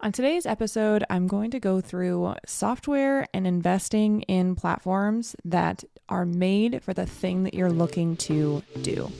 On today's episode, I'm going to go through software and investing in platforms that are made for the thing that you're looking to do.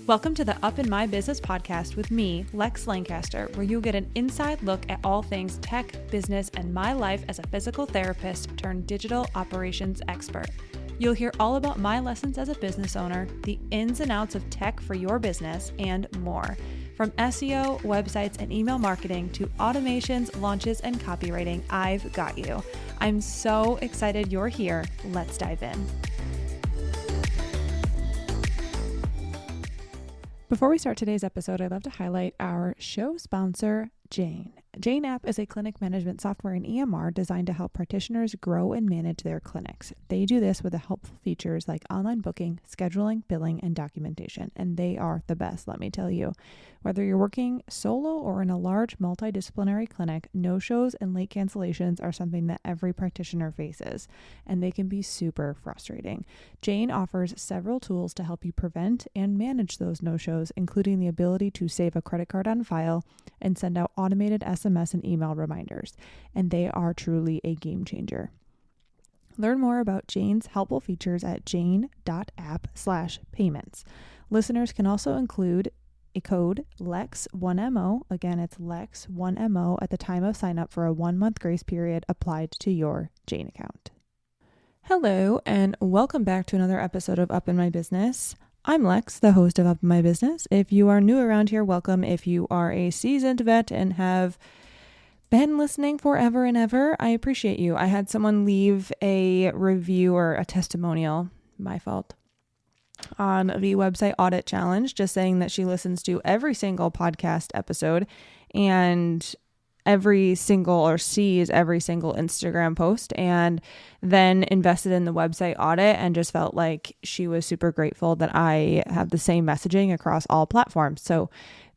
Welcome to the Up in My Business podcast with me, Lex Lancaster, where you'll get an inside look at all things tech, business, and my life as a physical therapist turned digital operations expert. You'll hear all about my lessons as a business owner, the ins and outs of tech for your business, and more. From SEO, websites, and email marketing to automations, launches, and copywriting, I've got you. I'm so excited you're here. Let's dive in. Before we start today's episode, I'd love to highlight our show sponsor, Jane. Jane App is a clinic management software and EMR designed to help practitioners grow and manage their clinics. They do this with the helpful features like online booking, scheduling, billing, and documentation, and they are the best, let me tell you. Whether you're working solo or in a large multidisciplinary clinic, no-shows and late cancellations are something that every practitioner faces, and they can be super frustrating. Jane offers several tools to help you prevent and manage those no-shows, including the ability to save a credit card on file and send out automated SMS and email reminders, and they are truly a game changer. Learn more about Jane's helpful features at jane.app/payments. Listeners can also include a code LEX1MO. Again, it's LEX1MO at the time of sign up for a 1-month grace period applied to your Jane account. Hello, and welcome back to another episode of Up in My Business. I'm Lex, the host of Up in My Business. If you are new around here, welcome. If you are a seasoned vet and have been listening forever and ever, I appreciate you. I had someone leave a review or a testimonial, my fault, on the website audit challenge, just saying that she listens to every single podcast episode and every single or sees every single Instagram post, and then invested in the website audit and just felt like she was super grateful that I have the same messaging across all platforms. So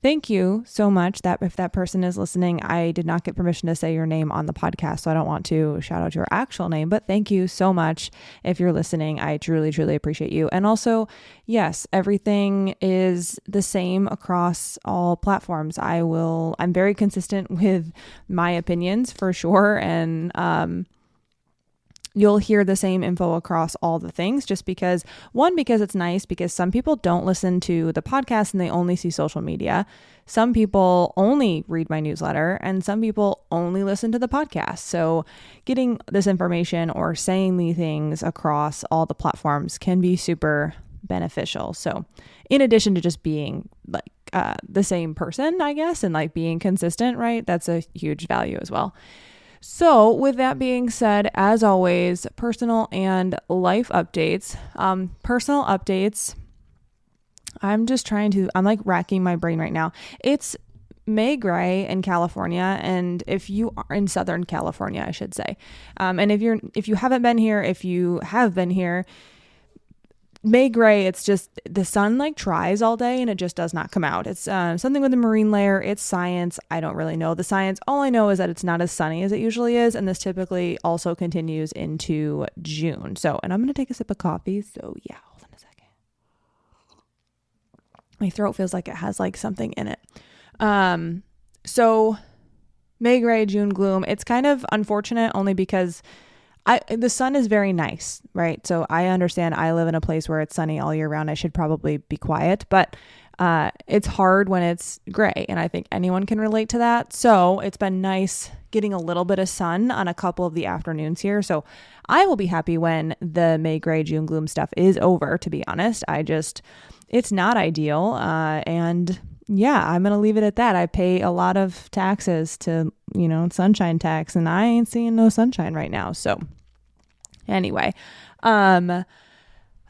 thank you so much. That if that person is listening, I did not get permission to say your name on the podcast, so I don't want to shout out your actual name, but thank you so much. If you're listening, I truly, truly appreciate you. And also, yes, everything is the same across all platforms. I'm very consistent with my opinions for sure. And, you'll hear the same info across all the things just because it's nice, because some people don't listen to the podcast and they only see social media. Some people only read my newsletter and some people only listen to the podcast. So getting this information or saying these things across all the platforms can be super beneficial. So in addition to just being like the same person, I guess, and like being consistent, right? That's a huge value as well. So with that being said, as always, personal and life updates. Personal updates, I'm like racking my brain right now. It's May gray in California, and if you are in Southern California, I should say, and if you haven't been here, if you have been here, May gray, it's just the sun like tries all day and it just does not come out. It's something with the marine layer. It's science. I don't really know the science. All I know is that it's not as sunny as it usually is. And this typically also continues into June. So, and I'm going to take a sip of coffee. So yeah, hold on a second. My throat feels like it has like something in it. So May gray, June gloom. It's kind of unfortunate only because the sun is very nice, right? So I understand I live in a place where it's sunny all year round. I should probably be quiet, but it's hard when it's gray, and I think anyone can relate to that. So it's been nice getting a little bit of sun on a couple of the afternoons here. So I will be happy when the May gray, June gloom stuff is over, to be honest. It's not ideal. And yeah, I'm going to leave it at that. I pay a lot of taxes to, sunshine tax, and I ain't seeing no sunshine right now. So anyway,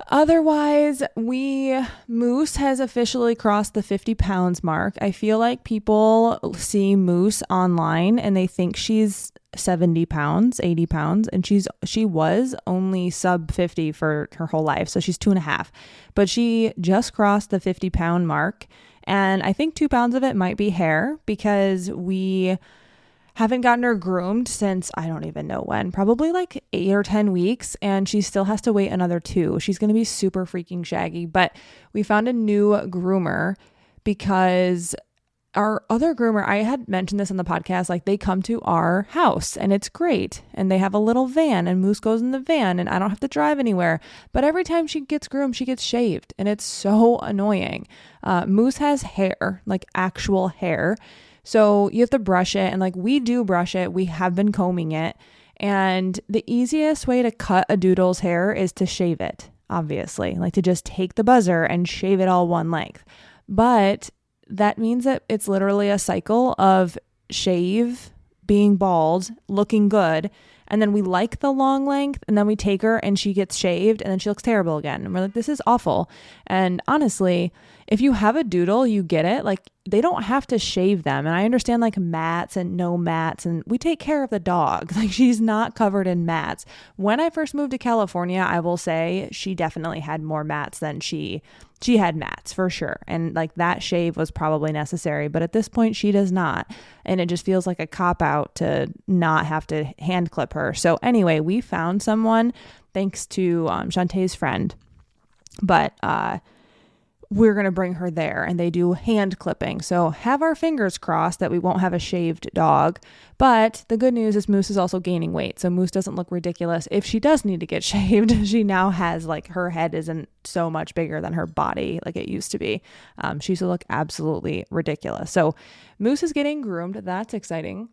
otherwise, Moose has officially crossed the 50 pounds mark. I feel like people see Moose online and they think she's 70 pounds, 80 pounds, and she was only sub 50 for her whole life. So she's 2.5, but she just crossed the 50 pound mark. And I think 2 pounds of it might be hair, because we haven't gotten her groomed since I don't even know when, probably like 8 or 10 weeks. And she still has to wait another 2. She's going to be super freaking shaggy, but we found a new groomer because our other groomer, I had mentioned this on the podcast, like they come to our house and it's great. And they have a little van and Moose goes in the van and I don't have to drive anywhere. But every time she gets groomed, she gets shaved and it's so annoying. Moose has hair, like actual hair. So you have to brush it, and like we do brush it. We have been combing it. And the easiest way to cut a doodle's hair is to shave it, obviously, like to just take the buzzer and shave it all one length. But that means that it's literally a cycle of shave, being bald, looking good. And then we like the long length, and then we take her and she gets shaved and then she looks terrible again. And we're like, this is awful. And honestly, if you have a doodle, you get it. Like they don't have to shave them. And I understand like mats and no mats, and we take care of the dog. Like she's not covered in mats. When I first moved to California, I will say she definitely had more mats than she had mats for sure. And like that shave was probably necessary, but at this point she does not. And it just feels like a cop out to not have to hand clip her. So anyway, we found someone thanks to Shantae's friend, but we're going to bring her there and they do hand clipping. So have our fingers crossed that we won't have a shaved dog. But the good news is Moose is also gaining weight. So Moose doesn't look ridiculous. If she does need to get shaved, she now has like her head isn't so much bigger than her body like it used to be. She used to look absolutely ridiculous. So Moose is getting groomed. That's exciting.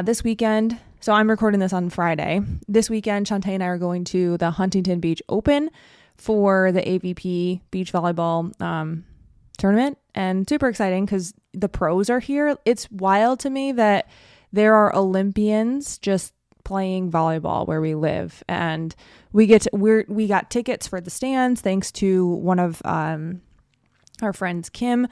This weekend, so I'm recording this on Friday. This weekend, Shantae and I are going to the Huntington Beach Open for the AVP beach volleyball tournament, and super exciting because the pros are here. It's wild to me that there are Olympians just playing volleyball where we live, and we got tickets for the stands thanks to one of our friends, Kim,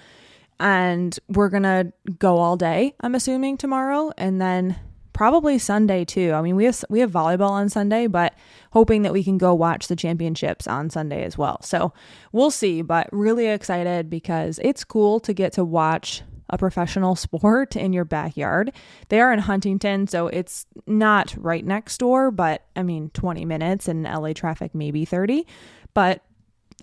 and we're gonna go all day, I'm assuming, tomorrow, and then probably Sunday too. I mean, we have volleyball on Sunday, but hoping that we can go watch the championships on Sunday as well. So we'll see, but really excited because it's cool to get to watch a professional sport in your backyard. They are in Huntington, so it's not right next door, but I mean, 20 minutes, and LA traffic, maybe 30. But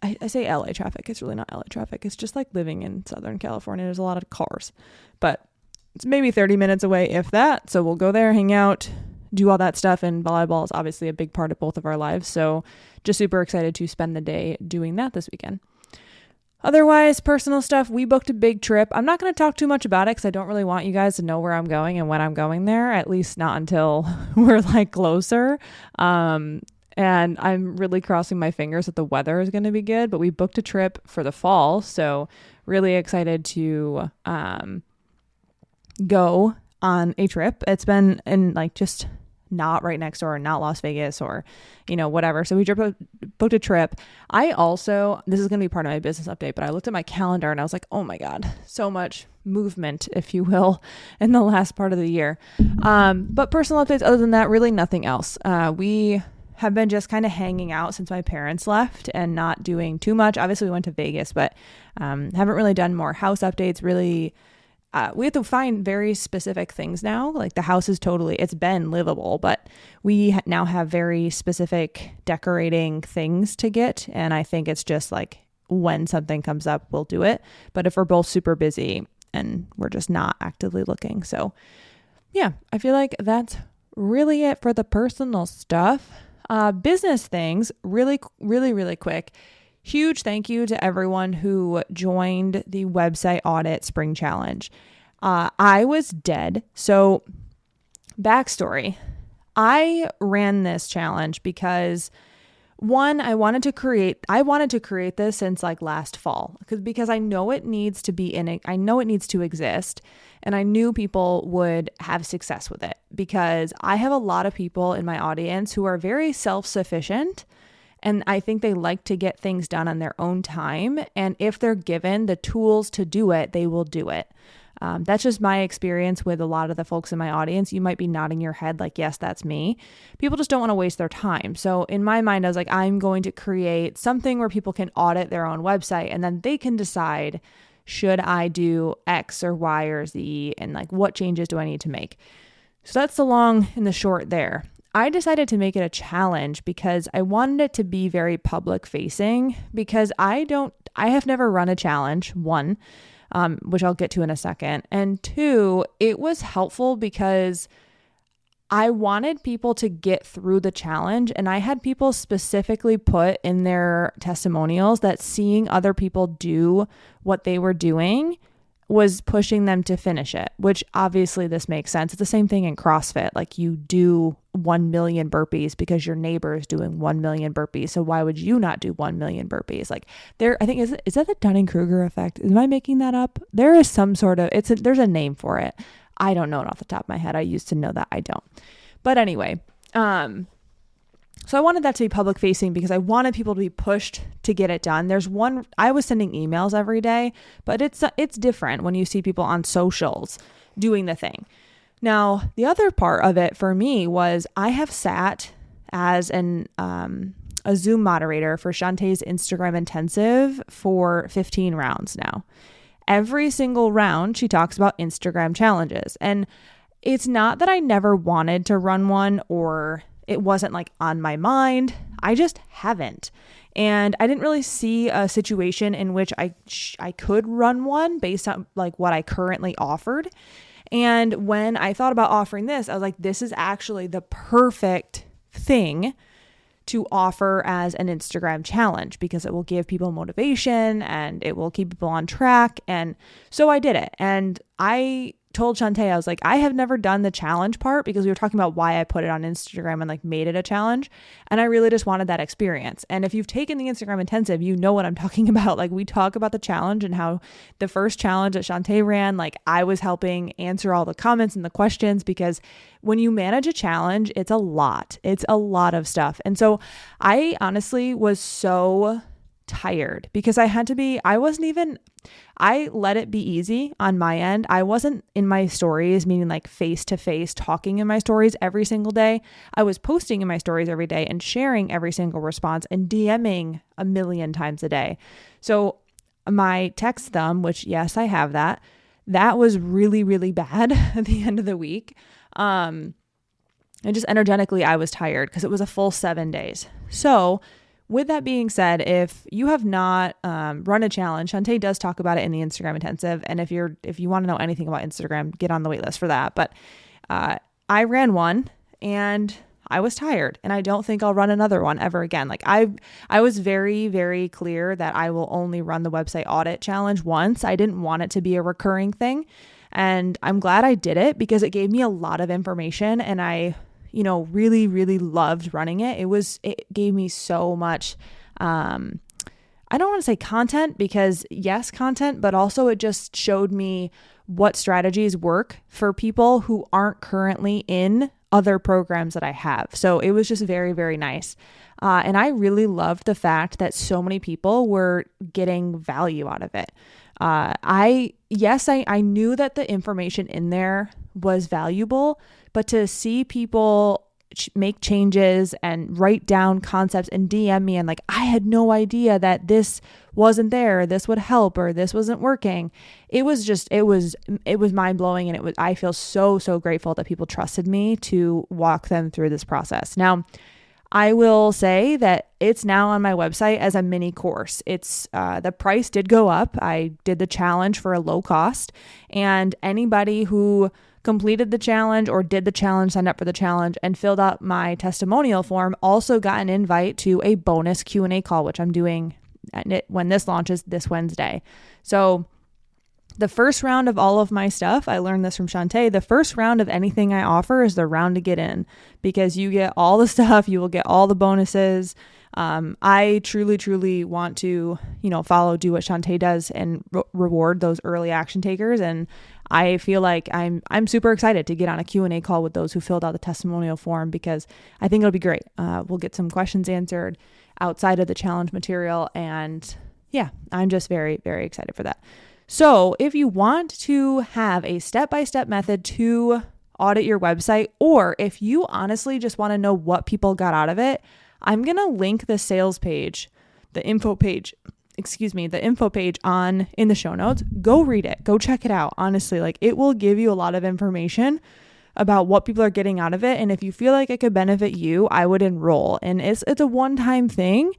I say LA traffic, it's really not LA traffic. It's just like living in Southern California. There's a lot of cars, but it's maybe 30 minutes away, if that. So we'll go there, hang out, do all that stuff. And volleyball is obviously a big part of both of our lives. So just super excited to spend the day doing that this weekend. Otherwise, personal stuff, we booked a big trip. I'm not going to talk too much about it because I don't really want you guys to know where I'm going and when I'm going there, at least not until we're like closer. And I'm really crossing my fingers that the weather is going to be good, but we booked a trip for the fall. So really excited to go on a trip. It's been in like just not right next door, not Las Vegas or, whatever. So we booked a trip. This is going to be part of my business update, but I looked at my calendar and I was like, oh my God, so much movement, if you will, in the last part of the year. But personal updates, other than that, really nothing else. We have been just kind of hanging out since my parents left and not doing too much. Obviously we went to Vegas, but haven't really done more house updates. Really, we have to find very specific things now. Like the house is it's been livable, but we now have very specific decorating things to get. And I think it's just like when something comes up, we'll do it. But if we're both super busy and we're just not actively looking. So yeah, I feel like that's really it for the personal stuff. Business things, really, really, really quick. Huge thank you to everyone who joined the website audit spring challenge. I was dead. So backstory, I ran this challenge because one, I wanted to create this since like last fall because I know it needs to be in it. I know it needs to exist, and I knew people would have success with it because I have a lot of people in my audience who are very self-sufficient. And I think they like to get things done on their own time. And if they're given the tools to do it, they will do it. That's just my experience with a lot of the folks in my audience. You might be nodding your head like, yes, that's me. People just don't want to waste their time. So in my mind, I was like, I'm going to create something where people can audit their own website and then they can decide, should I do X or Y or Z, and like what changes do I need to make? So that's the long and the short there. I decided to make it a challenge because I wanted it to be very public facing because I have never run a challenge, one. which I'll get to in a second. And 2, it was helpful because I wanted people to get through the challenge, and I had people specifically put in their testimonials that seeing other people do what they were doing was pushing them to finish it, which obviously this makes sense. It's the same thing in CrossFit. Like, you do 1 million burpees because your neighbor is doing 1 million burpees. So why would you not do 1 million burpees? Like, I think, is that the Dunning-Kruger effect? Am I making that up? There is some sort of, there's a name for it. I don't know it off the top of my head. I used to know that. I don't. But anyway, so I wanted that to be public facing because I wanted people to be pushed to get it done. I was sending emails every day, but it's different when you see people on socials doing the thing. Now, the other part of it for me was I have sat as a Zoom moderator for Shantae's Instagram intensive for 15 rounds now. Every single round, she talks about Instagram challenges. And it's not that I never wanted to run one or it wasn't like on my mind. I just haven't. And I didn't really see a situation in which I could run one based on like what I currently offered. And when I thought about offering this, I was like, this is actually the perfect thing to offer as an Instagram challenge because it will give people motivation and it will keep people on track. And so I did it. And I told Shantae, I was like, I have never done the challenge part because we were talking about why I put it on Instagram and like made it a challenge. And I really just wanted that experience. And if you've taken the Instagram intensive, you know what I'm talking about. Like, we talk about the challenge and how the first challenge that Shantae ran, like I was helping answer all the comments and the questions because when you manage a challenge, it's a lot of stuff. And so I honestly was so tired because I let it be easy on my end. I wasn't in my stories, meaning like face to face talking in my stories every single day. I was posting in my stories every day and sharing every single response and DMing a million times a day. So my text thumb, which yes, I have that was really, really bad at the end of the week. And just energetically, I was tired because it was a full 7 days. So with that being said, if you have not run a challenge, Shantae does talk about it in the Instagram intensive. And if you want to know anything about Instagram, get on the wait list for that. But I ran one and I was tired and I don't think I'll run another one ever again. Like I was very, very clear that I will only run the website audit challenge once. I didn't want it to be a recurring thing. And I'm glad I did it because it gave me a lot of information and I really, really loved running it. It gave me so much, I don't want to say content because yes, content, but also it just showed me what strategies work for people who aren't currently in other programs that I have. So it was just very, very nice. And I really loved the fact that so many people were getting value out of it. I knew that the information in there was valuable, but to see people make changes and write down concepts and DM me and like, I had no idea that this wasn't there, this would help, or this wasn't working. It was mind blowing. And I feel so, so grateful that people trusted me to walk them through this process. Now, I will say that it's now on my website as a mini course. It's the price did go up. I did the challenge for a low cost, and anybody who completed the challenge or did the challenge, signed up for the challenge and filled out my testimonial form also got an invite to a bonus Q&A call, which I'm doing when this launches this Wednesday. So the first round of all of my stuff, I learned this from Shantae, the first round of anything I offer is the round to get in because you get all the stuff, you will get all the bonuses. I truly, truly want to, do what Shantae does and reward those early action takers. And I feel like I'm super excited to get on a Q&A call with those who filled out the testimonial form because I think it'll be great. We'll get some questions answered outside of the challenge material. And yeah, I'm just very, very excited for that. So if you want to have a step-by-step method to audit your website, or if you honestly just want to know what people got out of it, I'm going to link the sales page, the info page in the show notes. Go read it. Go check it out. Honestly, it will give you a lot of information about what people are getting out of it. And if you feel like it could benefit you, I would enroll. And it's a one-time thing.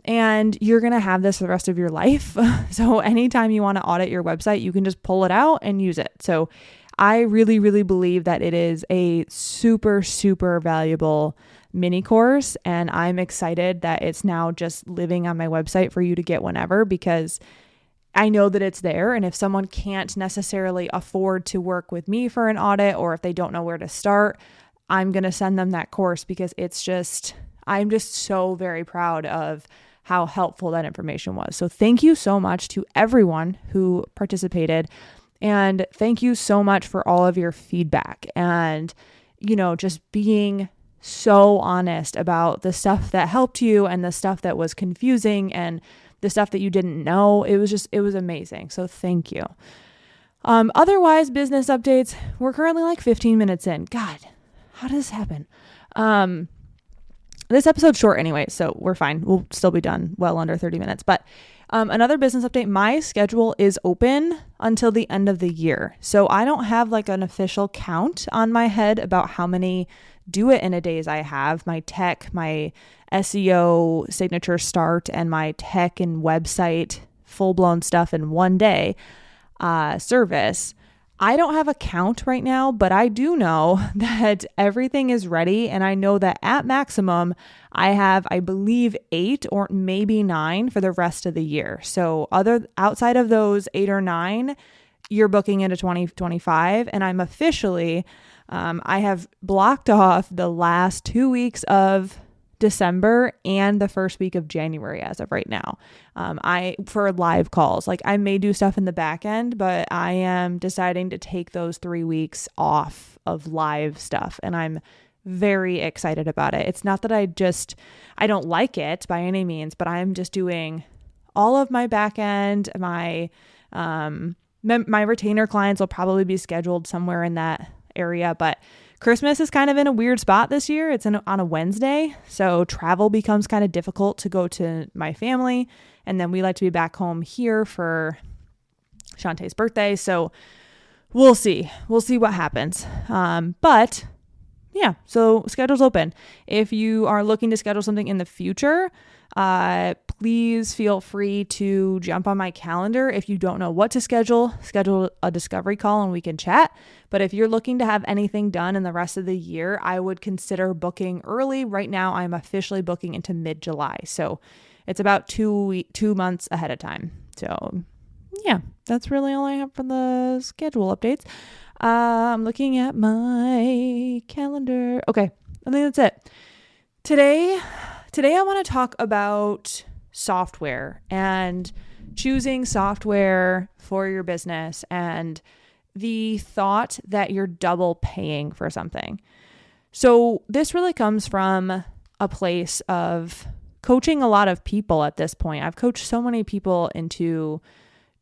and you're going to have this for the rest of your life. So anytime you want to audit your website, you can just pull it out and use it. So I really, really believe that it is a super, super valuable mini course. And I'm excited that it's now just living on my website for you to get whenever, because I know that it's there. And if someone can't necessarily afford to work with me for an audit, or if they don't know where to start, I'm going to send them that course, because I'm just so very proud of how helpful that information was. So thank you so much to everyone who participated. And thank you so much for all of your feedback and, just being so honest about the stuff that helped you and the stuff that was confusing and the stuff that you didn't know. It was amazing. So thank you. Otherwise, business updates, we're currently like 15 minutes in. God, how does this happen? This episode's short anyway, so we're fine. We'll still be done well under 30 minutes. But another business update, my schedule is open until the end of the year. So I don't have like an official count on my head about how many do it in a days I have. My tech, my SEO signature start, and my tech and website full-blown stuff in one day service. I don't have a count right now, but I do know that everything is ready. And I know that at maximum, I have, I believe, 8 or maybe 9 for the rest of the year. So outside of those 8 or 9, you're booking into 2025. And I'm officially, I have blocked off the last 2 weeks of December and the first week of January as of right now. For live calls, like I may do stuff in the back end, but I am deciding to take those 3 weeks off of live stuff. And I'm very excited about it. It's not that I don't like it by any means, but I'm just doing all of my back end. My retainer clients will probably be scheduled somewhere in that area, but Christmas is kind of in a weird spot this year. It's on a Wednesday, so travel becomes kind of difficult to go to my family. And then we like to be back home here for Shantae's birthday. So we'll see. We'll see what happens. But yeah, so schedule's open. If you are looking to schedule something in the future, please feel free to jump on my calendar. If you don't know what to schedule a discovery call and we can chat. But if you're looking to have anything done in the rest of the year, I would consider booking early. Right now, I'm officially booking into mid-July. So it's about 2 months ahead of time. So yeah, that's really all I have for the schedule updates. I'm looking at my calendar. Okay, I think that's it. Today I want to talk about software and choosing software for your business and the thought that you're double paying for something. So this really comes from a place of coaching a lot of people at this point. I've coached so many people into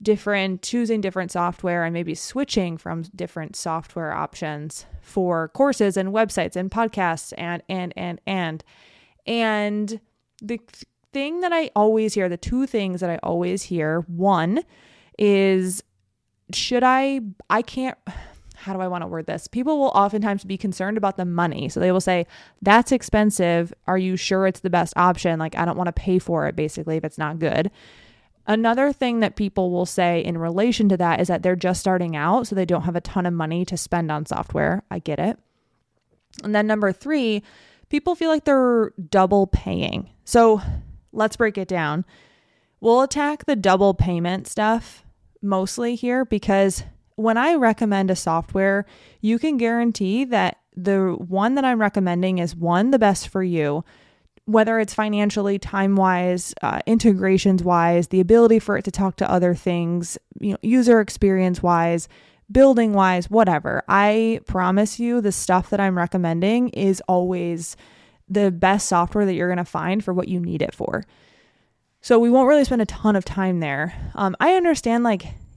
choosing different software and maybe switching from different software options for courses and websites and podcasts and the thing that I always hear, the two things that I always hear, one is, how do I want to word this? People will oftentimes be concerned about the money. So they will say, that's expensive. Are you sure it's the best option? Like, I don't want to pay for it, basically, if it's not good. Another thing that people will say in relation to that is that they're just starting out, so they don't have a ton of money to spend on software. I get it. And then number 3, people feel like they're double paying. So let's break it down. We'll attack the double payment stuff mostly here, because when I recommend a software, you can guarantee that the one that I'm recommending is the best for you, whether it's financially, time-wise, integrations-wise, the ability for it to talk to other things, user experience-wise, building-wise, whatever. I promise you the stuff that I'm recommending is always the best software that you're going to find for what you need it for. So we won't really spend a ton of time there. I understand,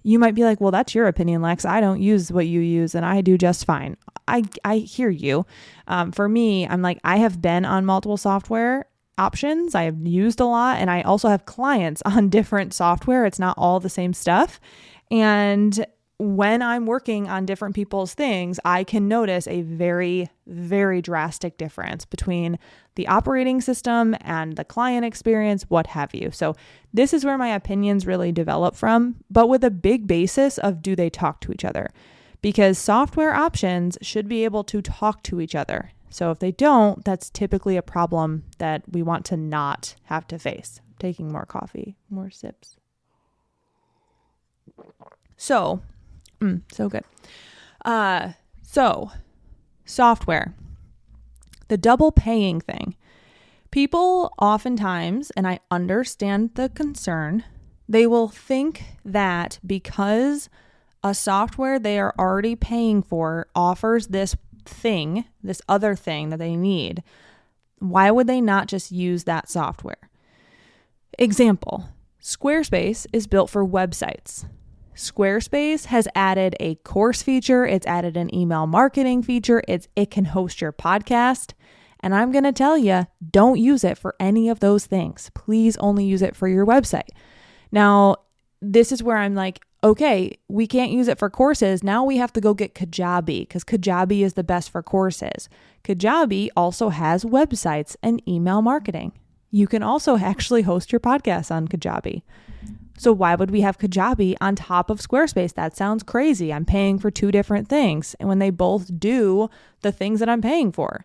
you might be like, well, that's your opinion, Lex. I don't use what you use and I do just fine. I hear you. For me, I'm like, I have been on multiple software options. I have used a lot, and I also have clients on different software. It's not all the same stuff. And when I'm working on different people's things, I can notice a very, very drastic difference between the operating system and the client experience, what have you. So this is where my opinions really develop from, but with a big basis of, do they talk to each other? Because software options should be able to talk to each other. So if they don't, that's typically a problem that we want to not have to face. Taking more coffee, more sips. So good. So software, the double paying thing. People oftentimes, and I understand the concern, they will think that because a software they are already paying for offers this thing, this other thing that they need, why would they not just use that software? Example, Squarespace is built for websites. Squarespace has added a course feature. It's added an email marketing feature. It can host your podcast. And I'm going to tell you, don't use it for any of those things. Please only use it for your website. Now, this is where I'm like, okay, we can't use it for courses. Now we have to go get Kajabi because Kajabi is the best for courses. Kajabi also has websites and email marketing. You can also actually host your podcast on Kajabi. So why would we have Kajabi on top of Squarespace? That sounds crazy. I'm paying for two different things. And when they both do the things that I'm paying for,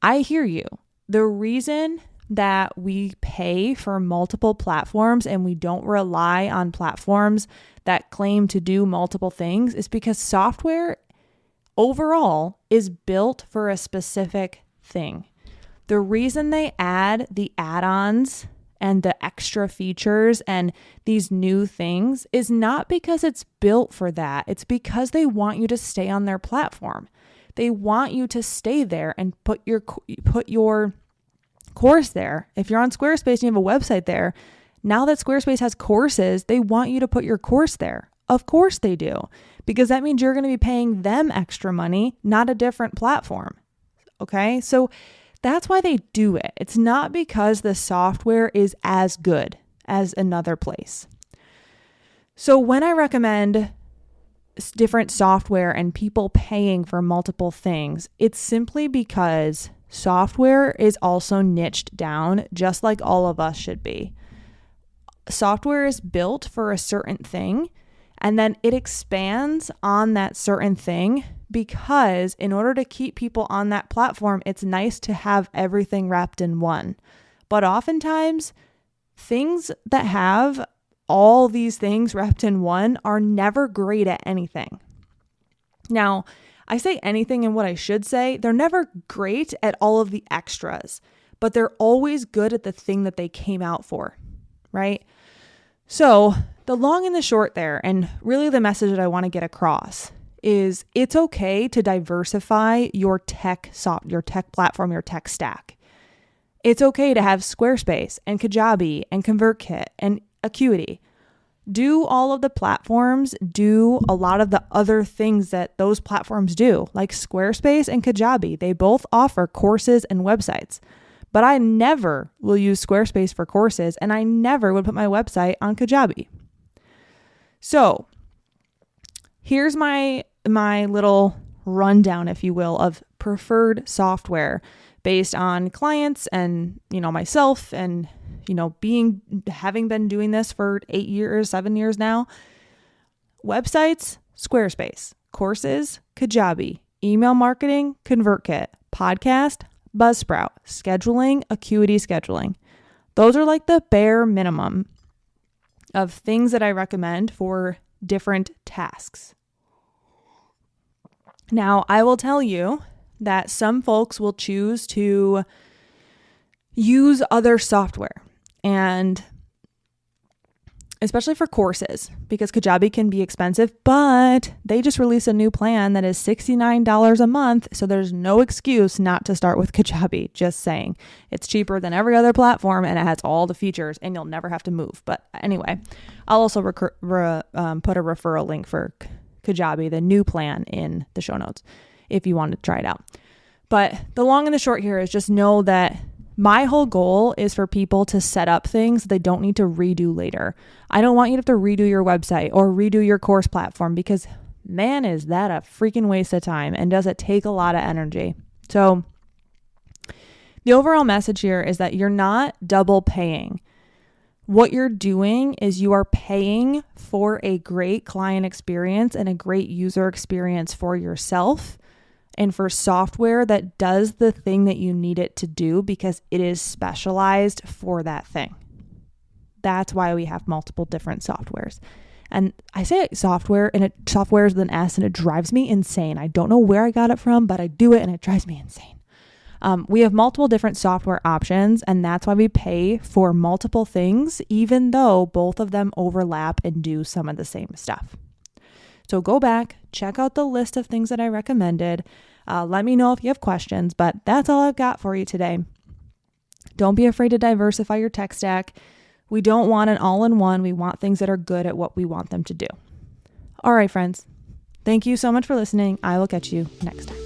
I hear you. The reason that we pay for multiple platforms and we don't rely on platforms that claim to do multiple things is because software overall is built for a specific thing. The reason they add the add-ons and the extra features and these new things is not because it's built for that. It's because they want you to stay on their platform. They want you to stay there and put your course there. If you're on Squarespace and you have a website there, now that Squarespace has courses, they want you to put your course there. Of course they do, because that means you're going to be paying them extra money, not a different platform. Okay, so that's why they do it. It's not because the software is as good as another place. So when I recommend different software and people paying for multiple things, it's simply because software is also niched down, just like all of us should be. Software is built for a certain thing, and then it expands on that certain thing because in order to keep people on that platform, it's nice to have everything wrapped in one. But oftentimes, things that have all these things wrapped in one are never great at anything. Now, I say anything and what I should say, they're never great at all of the extras, but they're always good at the thing that they came out for, right? So the long and the short there, and really the message that I want to get across is it's okay to diversify your tech platform, your tech stack. It's okay to have Squarespace and Kajabi and ConvertKit and Acuity. Do all of the platforms do a lot of the other things that those platforms do, like Squarespace and Kajabi. They both offer courses and websites. But I never will use Squarespace for courses, and I never would put my website on Kajabi. So here's my little rundown, if you will, of preferred software based on clients and, myself and, having been doing this for 7 years now. Websites, Squarespace. Courses, Kajabi. Email marketing, ConvertKit. Podcast, Buzzsprout. Scheduling, Acuity Scheduling. Those are like the bare minimum of things that I recommend for different tasks. Now, I will tell you that some folks will choose to use other software, and especially for courses, because Kajabi can be expensive, but they just released a new plan that is $69 a month, so there's no excuse not to start with Kajabi. Just saying. It's cheaper than every other platform, and it has all the features, and you'll never have to move. But anyway, I'll also put a referral link for Kajabi, the new plan, in the show notes if you want to try it out. But the long and the short here is just know that my whole goal is for people to set up things they don't need to redo later. I don't want you to have to redo your website or redo your course platform, because man, is that a freaking waste of time, and does it take a lot of energy. So the overall message here is that you're not double paying. What you're doing is you are paying for a great client experience and a great user experience for yourself and for software that does the thing that you need it to do because it is specialized for that thing. That's why we have multiple different softwares. And I say software, and software is with an S, and it drives me insane. I don't know where I got it from, but I do it and it drives me insane. We have multiple different software options, and that's why we pay for multiple things, even though both of them overlap and do some of the same stuff. So go back, check out the list of things that I recommended. Let me know if you have questions, but that's all I've got for you today. Don't be afraid to diversify your tech stack. We don't want an all-in-one. We want things that are good at what we want them to do. All right, friends. Thank you so much for listening. I will catch you next time.